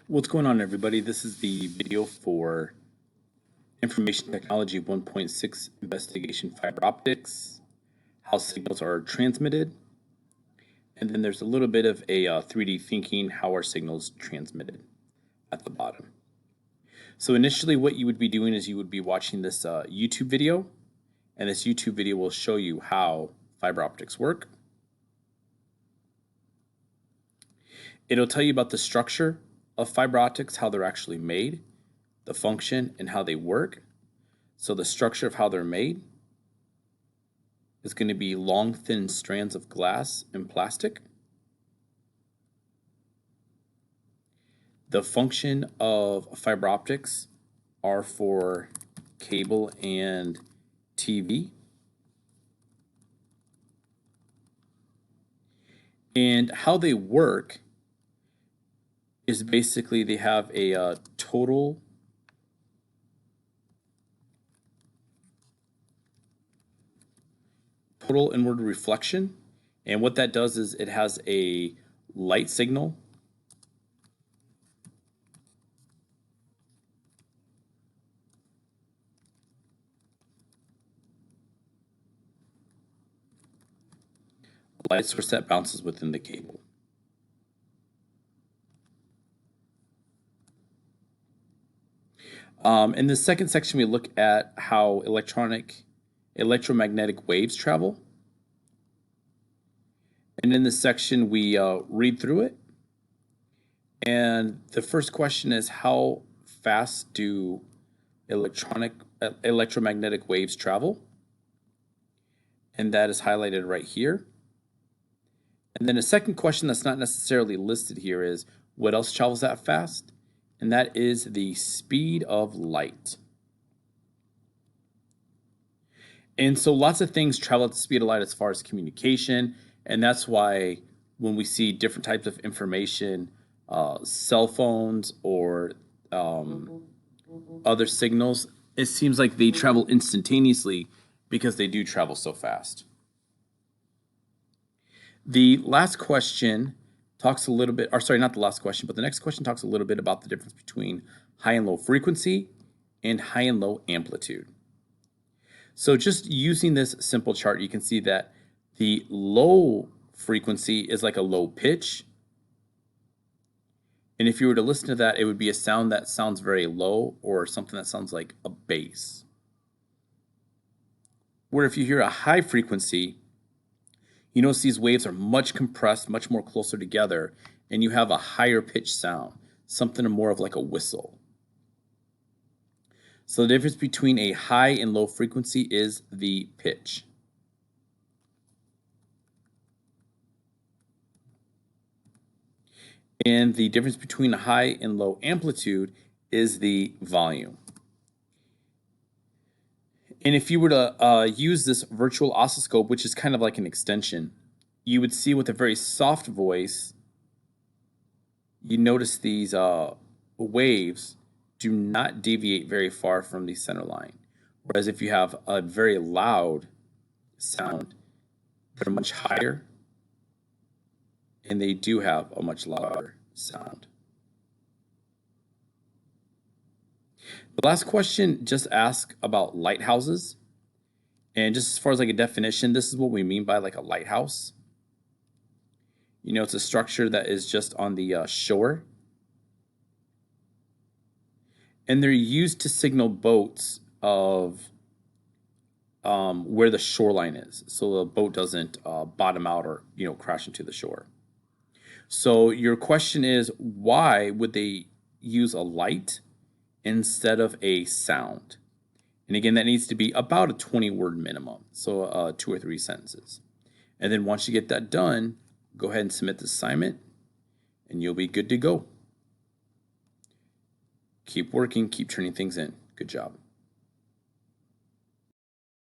What's going on, everybody? This is the video for Information Technology 1.6 Investigation Fiber Optics, how signals are transmitted, and then there's a little bit of a 3D thinking, how are signals transmitted at the bottom. So initially what you would be doing is you would be watching this YouTube video, and this YouTube video will show you how fiber optics work. It'll tell you about the structure of fiber optics, how they're actually made, the function, and how they work. So the structure of how they're made is going to be long, thin strands of glass and plastic. The function of fiber optics are for cable and TV. And how they work is basically they have a total inward reflection, and what that does is it has a light signal light source that bounces within the cable. In the second section, we look at how electromagnetic waves travel. And in this section, we read through it. And the first question is, how fast do electromagnetic waves travel? And that is highlighted right here. And then a second question that's not necessarily listed here is, what else travels that fast? And that is the speed of light. And so lots of things travel at the speed of light as far as communication, and that's why when we see different types of information, cell phones or other signals, it seems like they travel instantaneously because they do travel so fast. The last question talks a little bit, or sorry, not the last question, but the next question talks a little bit about the difference between high and low frequency and high and low amplitude. So just using this simple chart, you can see that the low frequency is like a low pitch. And if you were to listen to that, it would be a sound that sounds very low or something that sounds like a bass. Where if you hear a high frequency, you notice these waves are much compressed, much more closer together, and you have a higher pitch sound, something more of like a whistle. So the difference between a high and low frequency is the pitch. And the difference between a high and low amplitude is the volume. And if you were to use this virtual oscilloscope, which is kind of like an extension, you would see with a very soft voice, you notice these waves do not deviate very far from the center line. Whereas if you have a very loud sound, they're much higher, and they do have a much louder sound. The last question just asks about lighthouses. And just as far as like a definition, this is what we mean by like a lighthouse. You know, it's a structure that is just on the shore. And they're used to signal boats of where the shoreline is, so the boat doesn't bottom out or crash into the shore. So your question is, why would they use a light instead of a sound? And again, that needs to be about a 20-word minimum, so 2 or 3 sentences. And then once you get that done, go ahead and submit the assignment, and you'll be good to go. Keep working, keep turning things in. Good job.